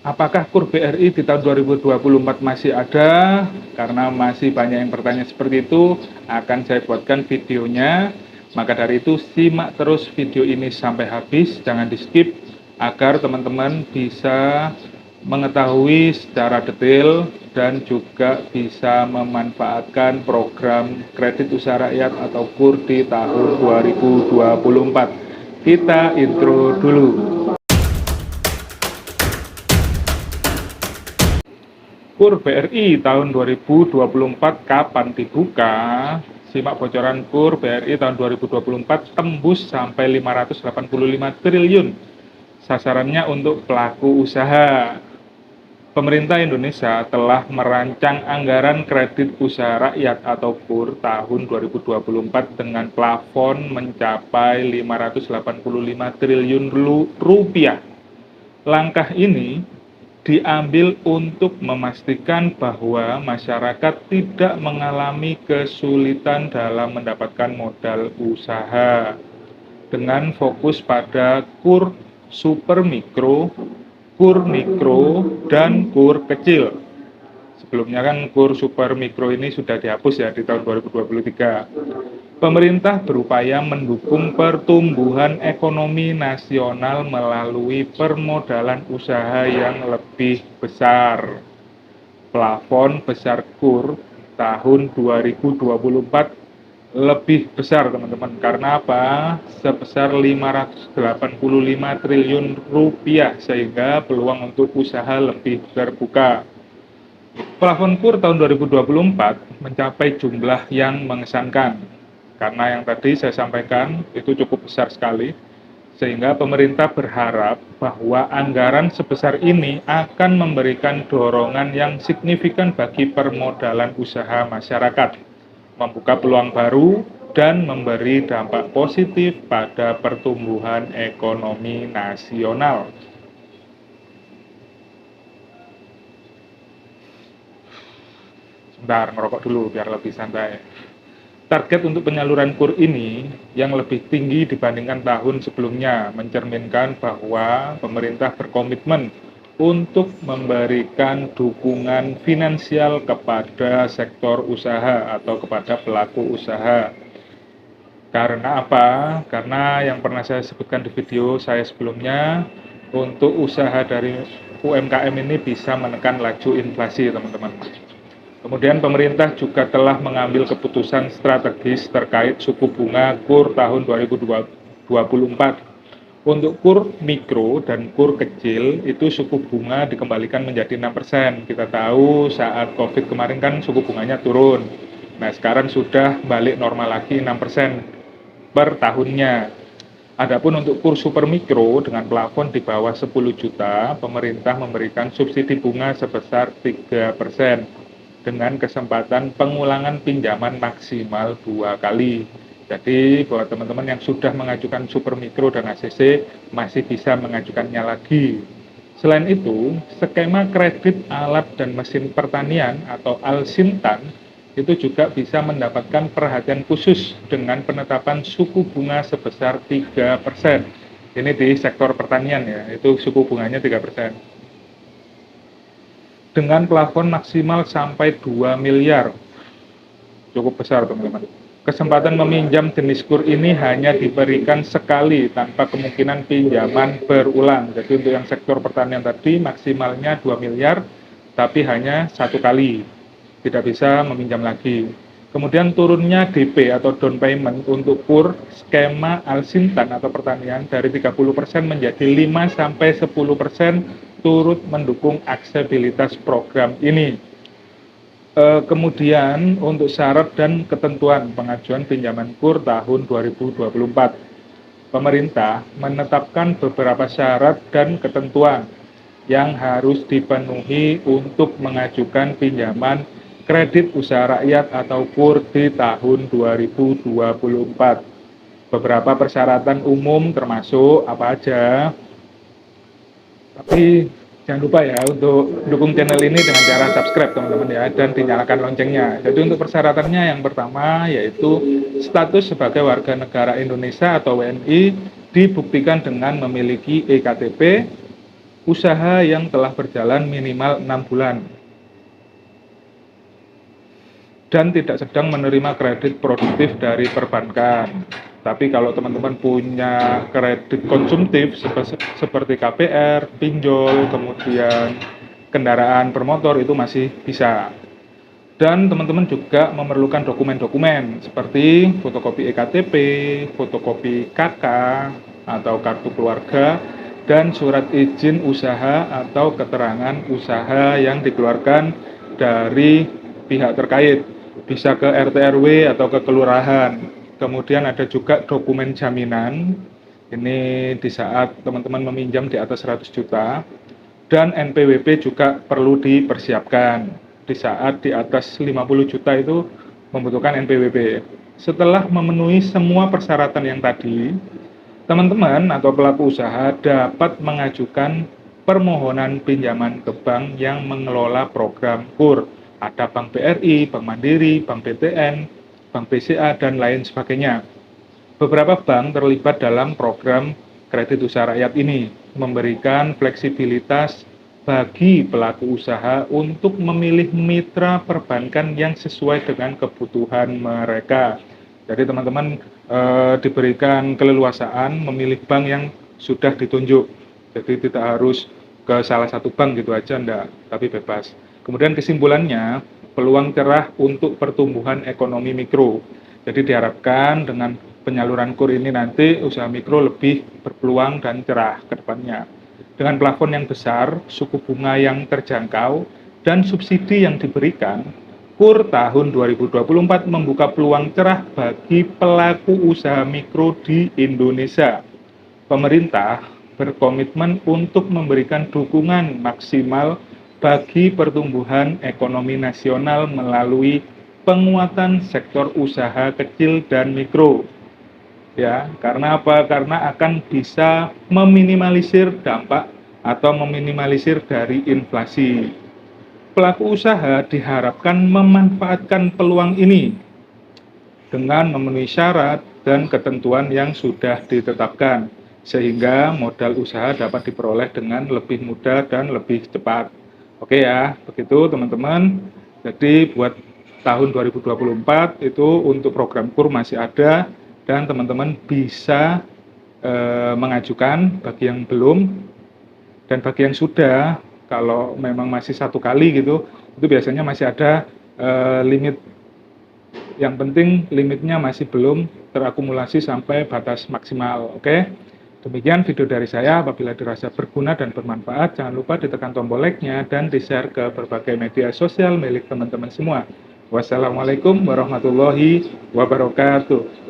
Apakah KUR BRI di tahun 2024 masih ada? Karena masih banyak yang bertanya seperti itu, akan saya buatkan videonya. Maka dari itu, simak terus video ini sampai habis, jangan di-skip, agar teman-teman bisa mengetahui secara detail dan juga bisa memanfaatkan program kredit usaha rakyat atau KUR di tahun 2024. Kita intro dulu. KUR BRI tahun 2024 kapan dibuka? Simak bocoran KUR BRI tahun 2024 tembus sampai 585 triliun. Sasarannya untuk pelaku usaha. Pemerintah Indonesia telah merancang anggaran kredit usaha rakyat atau KUR tahun 2024 dengan plafon mencapai 585 triliun rupiah. Langkah ini diambil untuk memastikan bahwa masyarakat tidak mengalami kesulitan dalam mendapatkan modal usaha dengan fokus pada KUR super mikro, KUR mikro, dan KUR kecil. Sebelumnya kan KUR super mikro ini sudah dihapus ya di tahun 2023. Pemerintah berupaya mendukung pertumbuhan ekonomi nasional melalui permodalan usaha yang lebih besar. Plafon besar KUR tahun 2024 lebih besar teman-teman. Karena apa? Sebesar 585 triliun rupiah, sehingga peluang untuk usaha lebih terbuka. Plafon KUR tahun 2024 mencapai jumlah yang mengesankan. Karena yang tadi saya sampaikan itu cukup besar sekali, sehingga pemerintah berharap bahwa anggaran sebesar ini akan memberikan dorongan yang signifikan bagi permodalan usaha masyarakat, membuka peluang baru, dan memberi dampak positif pada pertumbuhan ekonomi nasional. Sebentar, ngerokok dulu biar lebih santai. Target untuk penyaluran KUR ini yang lebih tinggi dibandingkan tahun sebelumnya, mencerminkan bahwa pemerintah berkomitmen untuk memberikan dukungan finansial kepada sektor usaha atau kepada pelaku usaha. Karena apa? Karena yang pernah saya sebutkan di video saya sebelumnya, untuk usaha dari UMKM ini bisa menekan laju inflasi, teman-teman. Kemudian pemerintah juga telah mengambil keputusan strategis terkait suku bunga KUR tahun 2024. Untuk KUR mikro dan KUR kecil itu suku bunga dikembalikan menjadi 6%. Kita tahu saat COVID kemarin kan suku bunganya turun. Nah, sekarang sudah balik normal lagi 6% per tahunnya. Adapun untuk KUR super mikro dengan plafon di bawah 10 juta, pemerintah memberikan subsidi bunga sebesar 3% dengan kesempatan pengulangan pinjaman maksimal 2 kali. Jadi buat teman-teman yang sudah mengajukan super mikro dan ACC masih bisa mengajukannya lagi. Selain itu, skema kredit alat dan mesin pertanian atau Alsintan itu juga bisa mendapatkan perhatian khusus dengan penetapan suku bunga sebesar 3%. Ini di sektor pertanian ya, itu suku bunganya 3%. Dengan plafon maksimal sampai 2 miliar. Cukup besar teman-teman. Kesempatan meminjam jenis KUR ini hanya diberikan sekali tanpa kemungkinan pinjaman berulang. Jadi untuk yang sektor pertanian tadi maksimalnya 2 miliar, tapi hanya 1 kali. Tidak bisa meminjam lagi. Kemudian turunnya DP atau down payment untuk KUR skema Alsintan atau pertanian dari 30% menjadi 5-10% turut mendukung aksesibilitas program ini. Kemudian untuk syarat dan ketentuan pengajuan pinjaman KUR tahun 2024, pemerintah menetapkan beberapa syarat dan ketentuan yang harus dipenuhi untuk mengajukan pinjaman kredit usaha rakyat atau KUR di tahun 2024. Beberapa persyaratan umum termasuk apa aja? Tapi jangan lupa ya untuk dukung channel ini dengan cara subscribe teman-teman ya, dan dinyalakan loncengnya. Jadi untuk persyaratannya yang pertama yaitu status sebagai warga negara Indonesia atau WNI dibuktikan dengan memiliki EKTP, usaha yang telah berjalan minimal 6 bulan dan tidak sedang menerima kredit produktif dari perbankan. Tapi kalau teman-teman punya kredit konsumtif seperti KPR, pinjol, kemudian kendaraan bermotor itu masih bisa. Dan teman-teman juga memerlukan dokumen-dokumen seperti fotokopi EKTP, fotokopi KK atau kartu keluarga, dan surat izin usaha atau keterangan usaha yang dikeluarkan dari pihak terkait. Bisa ke RT RW atau ke kelurahan. Kemudian ada juga dokumen jaminan. Ini di saat teman-teman meminjam di atas 100 juta. Dan NPWP juga perlu dipersiapkan. Di saat di atas 50 juta itu membutuhkan NPWP. Setelah memenuhi semua persyaratan yang tadi, teman-teman atau pelaku usaha dapat mengajukan permohonan pinjaman ke bank yang mengelola program KUR. Ada Bank BRI, Bank Mandiri, Bank BTN, Bank BCA, dan lain sebagainya. Beberapa bank terlibat dalam program kredit usaha rakyat ini, memberikan fleksibilitas bagi pelaku usaha untuk memilih mitra perbankan yang sesuai dengan kebutuhan mereka. Jadi teman-teman diberikan keleluasaan memilih bank yang sudah ditunjuk. Jadi tidak harus ke salah satu bank gitu aja, enggak, tapi bebas. Kemudian kesimpulannya, peluang cerah untuk pertumbuhan ekonomi mikro. Jadi diharapkan dengan penyaluran KUR ini nanti usaha mikro lebih berpeluang dan cerah ke depannya. Dengan plafon yang besar, suku bunga yang terjangkau, dan subsidi yang diberikan, KUR tahun 2024 membuka peluang cerah bagi pelaku usaha mikro di Indonesia. Pemerintah berkomitmen untuk memberikan dukungan maksimal bagi pertumbuhan ekonomi nasional melalui penguatan sektor usaha kecil dan mikro. Ya, karena apa? Karena akan bisa meminimalisir dampak atau meminimalisir dari inflasi. Pelaku usaha diharapkan memanfaatkan peluang ini dengan memenuhi syarat dan ketentuan yang sudah ditetapkan, sehingga modal usaha dapat diperoleh dengan lebih mudah dan lebih cepat. Oke ya, begitu teman-teman. Jadi buat tahun 2024 itu untuk program KUR masih ada, dan teman-teman bisa mengajukan bagi yang belum, dan bagi yang sudah, kalau memang masih satu kali gitu, itu biasanya masih ada limit. Yang penting limitnya masih belum terakumulasi sampai batas maksimal. Oke? Demikian video dari saya. Apabila dirasa berguna dan bermanfaat, jangan lupa ditekan tombol like-nya dan di-share ke berbagai media sosial milik teman-teman semua. Wassalamualaikum warahmatullahi wabarakatuh.